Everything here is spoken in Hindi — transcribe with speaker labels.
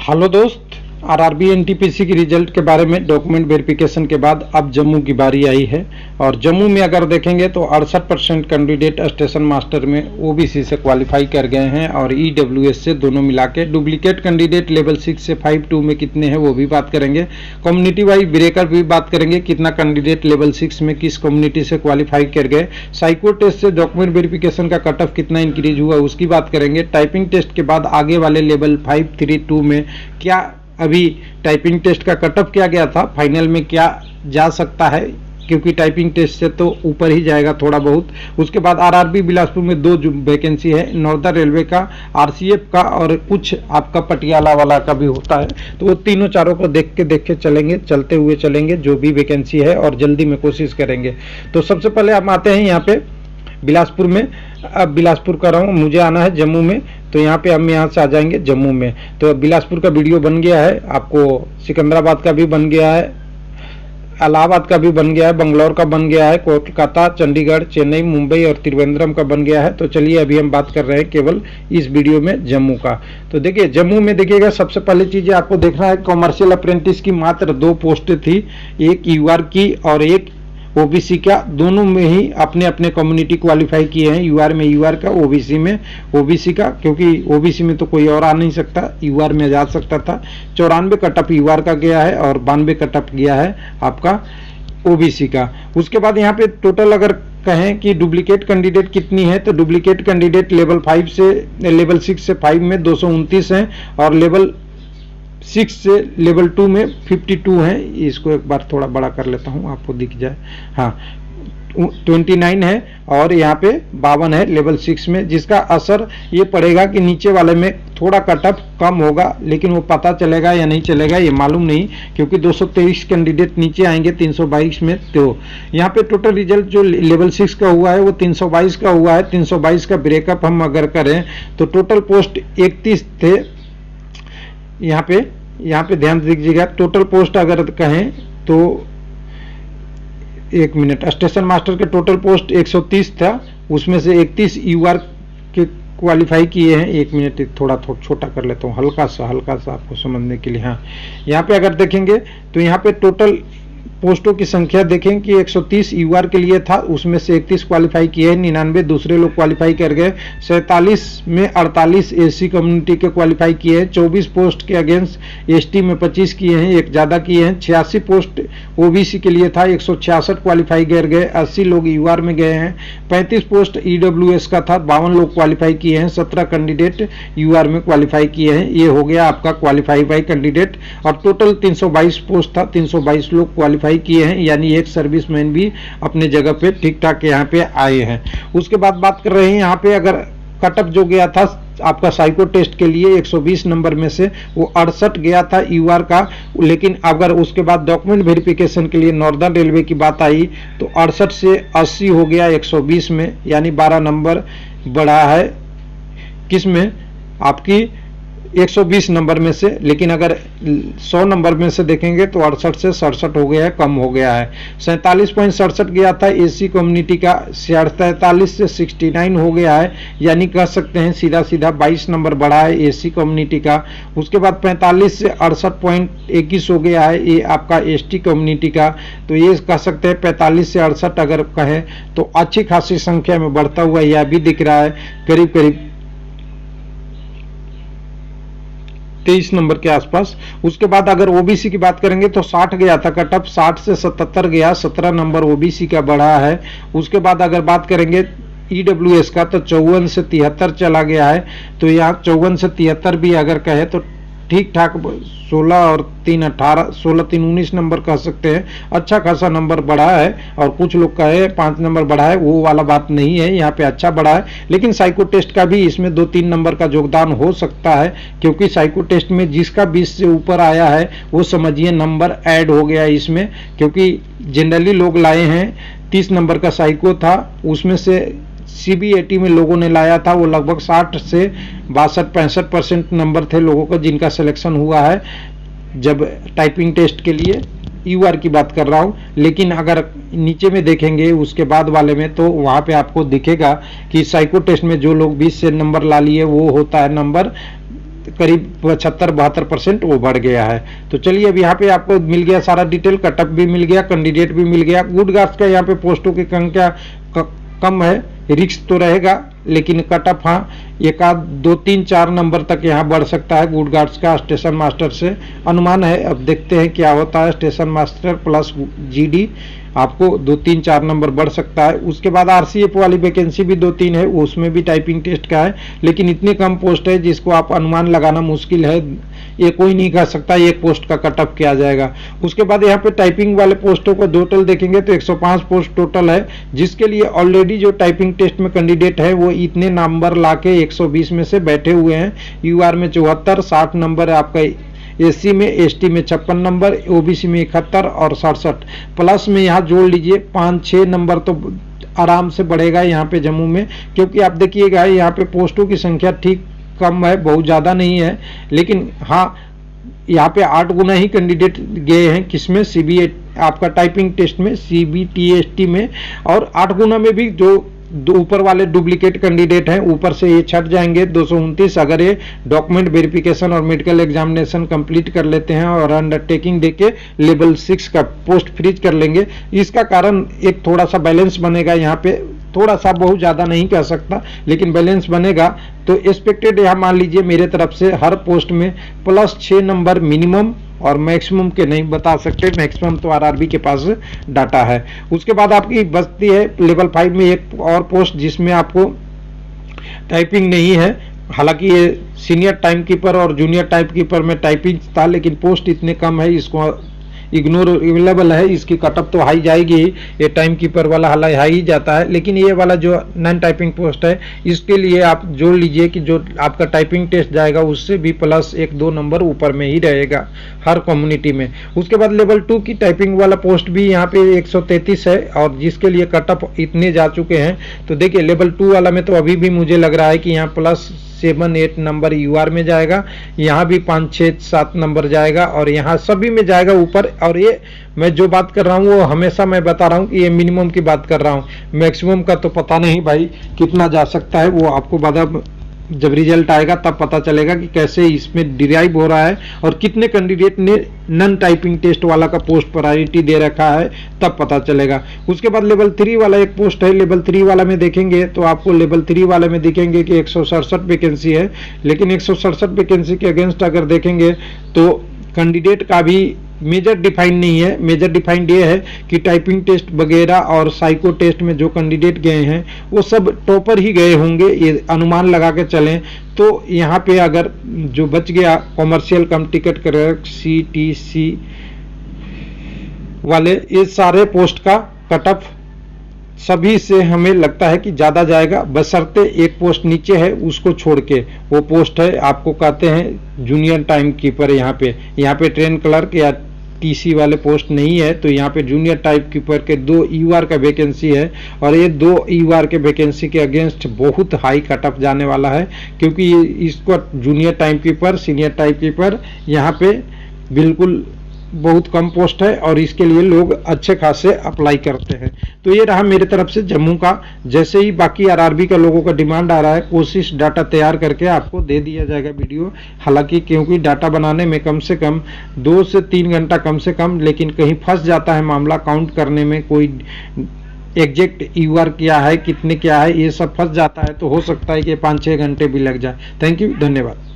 Speaker 1: हेलो दोस्त, आरआरबी एनटीपीसी की रिजल्ट के बारे में डॉक्यूमेंट वेरिफिकेशन के बाद अब जम्मू की बारी आई है। और जम्मू में अगर देखेंगे तो 68% कैंडिडेट स्टेशन मास्टर में ओबीसी से क्वालिफाई कर गए हैं और ईडब्ल्यूएस से दोनों मिला के। डुप्लीकेट कैंडिडेट लेवल 6 से 5-2 में कितने हैं वो भी बात करेंगे। कम्युनिटी वाइज ब्रेकर भी बात करेंगे, कितना कैंडिडेट लेवल 6 में किस कम्युनिटी से क्वालिफाई कर गए। साइको टेस्ट से डॉक्यूमेंट वेरिफिकेशन का कट ऑफ कितना इंक्रीज हुआ उसकी बात करेंगे। टाइपिंग टेस्ट के बाद आगे वाले लेवल 5-3-2 में क्या अभी टाइपिंग टेस्ट का कट ऑफ क्या गया था, फाइनल में क्या जा सकता है, क्योंकि टाइपिंग टेस्ट से तो ऊपर ही जाएगा थोड़ा बहुत। उसके बाद आरआरबी बिलासपुर में 2 वैकेंसी है, नॉर्दर्न रेलवे का, आरसीएफ का और कुछ आपका पटियाला वाला का भी होता है। तो वो तीनों चारों को देख के चलेंगे, चलते हुए चलेंगे जो भी वैकेंसी है और जल्दी में कोशिश करेंगे। तो सबसे पहले हम आते हैं यहाँ पे बिलासपुर में। अब बिलासपुर कर रहा हूँ, मुझे आना है जम्मू में, तो यहाँ पे हम यहाँ से आ जाएंगे जम्मू में। तो बिलासपुर का वीडियो बन गया है, आपको सिकंदराबाद का भी बन गया है, इलाहाबाद का भी बन गया है, बंगलौर का बन गया है, कोलकाता, चंडीगढ़, चेन्नई, मुंबई और त्रिवेंद्रम का बन गया है। तो चलिए अभी हम बात कर रहे हैं केवल इस वीडियो में जम्मू का। तो देखिए जम्मू में देखिएगा, सबसे पहले चीज़ आपको देखना है, कॉमर्शियल अप्रेंटिस की मात्र 2 पोस्ट थी, एक यूआर की और एक ओबीसी का। दोनों में ही अपने अपने कम्युनिटी क्वालिफाई किए हैं, यूआर में यूआर का, ओबीसी में ओबीसी का, क्योंकि ओबीसी में तो कोई और आ नहीं सकता, यूआर में जा सकता था। 94 कटअप यूआर का गया है और 92 कटअप गया है आपका ओबीसी का। उसके बाद यहाँ पे टोटल अगर कहें कि डुप्लीकेट कैंडिडेट कितनी है, तो डुप्लीकेट कैंडिडेट लेवल 6 से 5 में 229 हैं और लेवल 6 से लेवल 2 में 52 है। इसको एक बार थोड़ा बड़ा कर लेता हूँ आपको दिख जाए, हाँ 29 है और यहाँ पे 52 है लेवल 6 में, जिसका असर ये पड़ेगा कि नीचे वाले में थोड़ा कटअप कम होगा, लेकिन वो पता चलेगा या नहीं चलेगा ये मालूम नहीं, क्योंकि 223 कैंडिडेट नीचे आएंगे 322 में। तो यहाँ पे टोटल रिजल्ट जो लेवल 6 का हुआ है वो 322 का हुआ है। 322 का ब्रेकअप हम अगर करें तो टोटल पोस्ट 31 थे। यहाँ पे ध्यान दीजिएगा, टोटल पोस्ट अगर कहें तो 1 मिनट, स्टेशन मास्टर के टोटल पोस्ट 130 था, उसमें से 31 यूआर के क्वालिफाई किए हैं। 1 मिनट थोड़ा छोटा कर लेता हूँ, हल्का सा आपको समझने के लिए। हाँ, यहाँ पे अगर देखेंगे तो यहाँ पे टोटल पोस्टों की संख्या देखें कि 130 यूआर के लिए था, उसमें से 31 क्वालिफाई किए हैं, 99 दूसरे लोग क्वालिफाई कर गए। 47 में 48 एससी कम्युनिटी के क्वालिफाई किए हैं। 24 पोस्ट के अगेंस्ट एसटी में 25 किए हैं, एक ज़्यादा किए हैं। 86 पोस्ट ओबीसी के लिए था, 166 क्वालिफाई कर गए, 80 लोग यूआर में गए हैं। 35 पोस्ट ईडब्ल्यूएस का था, 52 लोग क्वालिफाई किए हैं, 17 कैंडिडेट यूआर में क्वालिफाई किए हैं। ये हो गया आपका क्वालिफाई बाई कैंडिडेट। और टोटल 322 पोस्ट था, 322 लोग क्वालिफाई किए हैं, यानी एक सर्विसमैन भी अपने जगह पे ठीक ठाक यहाँ पे आए हैं। उसके बाद बात कर रहे हैं यहाँ पे, अगर कटअप जो गया था आपका साइको टेस्ट के लिए 120 नंबर में से वो 68 गया था यूआर का, लेकिन अगर उसके बाद डॉक्यूमेंट वेरिफिकेशन के लिए नॉर्दर्न रेलवे की बात आई तो 68 से 80 हो गया 120 में, यानी 12 नंबर बढ़ा है किस में, आपकी 120 नंबर में से। लेकिन अगर 100 नंबर में से देखेंगे तो 68 से 67 हो गया है, कम हो गया है। 47.67 गया था एसी कम्युनिटी का, 43 से 69 हो गया है, यानी कह सकते हैं सीधा 22 नंबर बढ़ा है एसी कम्युनिटी का। उसके बाद 45 से 68.21 हो गया है ये आपका एसटी कम्युनिटी का। तो ये कह सकते हैं 45 से 68 अगर कहें तो अच्छी खासी संख्या में बढ़ता हुआ यह भी दिख रहा है, करीब 23 नंबर के आसपास। उसके बाद अगर ओबीसी की बात करेंगे तो 60 गया था कटअप, 60 से 77 गया, 17 नंबर ओबीसी का बढ़ा है। उसके बाद अगर बात करेंगे ईडब्ल्यूएस का तो 54 से 73 चला गया है। तो यहाँ 54 से 73 भी अगर कहे तो ठीक ठाक 16 और 3 18, 16 3 19 नंबर कह सकते हैं, अच्छा खासा नंबर बढ़ा है। और कुछ लोग कहे 5 नंबर बढ़ा है, वो वाला बात नहीं है, यहाँ पे अच्छा बढ़ा है। लेकिन साइको टेस्ट का भी इसमें 2-3 नंबर का योगदान हो सकता है, क्योंकि साइको टेस्ट में जिसका 20 से ऊपर आया है वो समझिए नंबर ऐड हो गया है इसमें, क्योंकि जनरली लोग लाए हैं 30 नंबर का साइको था, उसमें से सीबीएटी में लोगों ने लाया था, वो लगभग 60 से 62-65% नंबर थे लोगों का जिनका सिलेक्शन हुआ है जब टाइपिंग टेस्ट के लिए। यूआर की बात कर रहा हूँ। लेकिन अगर नीचे में देखेंगे उसके बाद वाले में तो वहाँ पे आपको दिखेगा कि साइको टेस्ट में जो लोग 20 से नंबर ला लिए वो होता है नंबर करीब 75-72% वो बढ़ गया है। तो चलिए अब यहाँ पे आपको मिल गया सारा डिटेल, कटअप भी मिल गया, कैंडिडेट भी मिल गया। गुड गार्ड्स का यहाँ पे पोस्टों की संख्या कम है, रिस्क तो रहेगा, लेकिन कटअप हाँ 1 आध 2 3 4 नंबर तक यहाँ बढ़ सकता है गुड गार्ड्स का स्टेशन मास्टर से अनुमान है। अब देखते हैं क्या होता है। स्टेशन मास्टर प्लस जीडी आपको 2 3 4 नंबर बढ़ सकता है। उसके बाद आरसीएफ वाली वैकेंसी भी 2 3 है, उसमें भी टाइपिंग टेस्ट का है, लेकिन इतनी कम पोस्ट है जिसको आप अनुमान लगाना मुश्किल है। ये कोई नहीं कह सकता एक पोस्ट का कटअप किया जाएगा। उसके बाद यहाँ पे टाइपिंग वाले पोस्टों को टोटल देखेंगे तो 105 पोस्ट टोटल है, जिसके लिए ऑलरेडी जो टाइपिंग टेस्ट में कैंडिडेट है वो इतने नंबर लाके 120 में से बैठे हुए हैं। यूआर में 74, 60 नंबर है आपका एससी में, एसटी में 56 नंबर, ओबीसी में 71 और 67 प्लस में यहाँ जोड़ लीजिए 5-6 नंबर तो आराम से बढ़ेगा यहाँ पे जम्मू में, क्योंकि आप देखिएगा यहाँ पे पोस्टों की संख्या ठीक कम है, बहुत ज़्यादा नहीं है, लेकिन हाँ यहाँ पे 8 गुना ही कैंडिडेट गए हैं किसमें, सीबी आपका टाइपिंग टेस्ट में, सीबीटीएसटी में, और 8 गुना में भी जो ऊपर वाले डुप्लीकेट कैंडिडेट हैं ऊपर से ये छट जाएंगे 229 अगर ये डॉक्यूमेंट वेरिफिकेशन और मेडिकल एग्जामिनेशन कंप्लीट कर लेते हैं और अंडरटेकिंग देके लेवल 6 का पोस्ट फ्रीज कर लेंगे। इसका कारण एक थोड़ा सा बैलेंस बनेगा यहाँ पे, थोड़ा सा, बहुत ज़्यादा नहीं कह सकता, लेकिन बैलेंस बनेगा। तो एक्सपेक्टेड यहाँ मान लीजिए मेरे तरफ से हर पोस्ट में +6 नंबर मिनिमम, और मैक्सिमम के नहीं बता सकते, मैक्सिमम तो आरआरबी के पास डाटा है। उसके बाद आपकी बचती है लेवल 5 में एक और पोस्ट जिसमें आपको टाइपिंग नहीं है। हालांकि ये सीनियर टाइम कीपर और जूनियर टाइप कीपर में टाइपिंग था, लेकिन पोस्ट इतने कम है इसको इग्नोर अवेलेबल है। इसकी कटअप तो हाई जाएगी ही, ये टाइम कीपर वाला हालांकि हाई ही जाता है, लेकिन ये वाला जो नॉन टाइपिंग पोस्ट है इसके लिए आप जोड़ लीजिए कि जो आपका टाइपिंग टेस्ट जाएगा उससे भी +1-2 नंबर ऊपर में ही रहेगा हर कम्युनिटी में। उसके बाद लेवल 2 की टाइपिंग वाला पोस्ट भी यहाँ पे 133 है, और जिसके लिए कटअप इतने जा चुके हैं। तो देखिए लेवल 2 वाला में तो अभी भी मुझे लग रहा है कि यहाँ +7-8 नंबर यूआर में जाएगा, यहाँ भी 5-6-7 नंबर जाएगा, और यहाँ सभी में जाएगा ऊपर। और ये मैं जो बात कर रहा हूँ वो हमेशा मैं बता रहा हूँ कि ये मिनिमम की बात कर रहा हूँ, मैक्सिमम का तो पता नहीं भाई कितना जा सकता है, वो आपको बाद जब रिजल्ट आएगा तब पता चलेगा कि कैसे इसमें डिराइव हो रहा है और कितने कैंडिडेट ने नॉन टाइपिंग टेस्ट वाला का पोस्ट प्रायोरिटी दे रखा है, तब पता चलेगा। उसके बाद लेवल 3 वाला एक पोस्ट है, लेवल 3 वाला में देखेंगे तो आपको लेवल 3 वाले में दिखेंगे कि 167 वैकेंसी है, लेकिन 167 वैकेंसी के अगेंस्ट अगर देखेंगे तो कैंडिडेट का भी मेजर डिफाइंड नहीं है। मेजर डिफाइंड ये है कि टाइपिंग टेस्ट वगैरह और साइको टेस्ट में जो कैंडिडेट गए हैं वो सब टॉपर ही गए होंगे, ये अनुमान लगा के चलें। तो यहाँ पे अगर जो बच गया कॉमर्शियल कम टिकट क्लर्क, CTC वाले, ये सारे पोस्ट का कटअप सभी से हमें लगता है कि ज़्यादा जाएगा, बशर्ते एक पोस्ट नीचे है उसको छोड़ के, वो पोस्ट है आपको कहते हैं जूनियर टाइम कीपर। यहाँ पे ट्रेन क्लर्क या TC वाले पोस्ट नहीं है, तो यहाँ पे जूनियर टाइप कीपर के 2 यूआर का वैकेंसी है, और ये 2 यूआर के वैकेंसी के अगेंस्ट बहुत हाई कटअप जाने वाला है, क्योंकि इसको junior time keeper, senior type keeper यहाँ पे बिल्कुल बहुत कम पोस्ट है, और इसके लिए लोग अच्छे खासे अप्लाई करते हैं। तो ये रहा मेरे तरफ से जम्मू का। जैसे ही बाकी आरआरबी का लोगों का डिमांड आ रहा है, कोशिश डाटा तैयार करके आपको दे दिया जाएगा वीडियो। हालांकि क्योंकि डाटा बनाने में कम से कम 2 से 3 घंटा कम से कम, लेकिन कहीं फंस जाता है मामला काउंट करने में, कोई एग्जैक्ट यूआर क्या है, कितने क्या है, ये सब फंस जाता है, तो हो सकता है कि 5-6 घंटे भी लग जाए। थैंक यू, धन्यवाद।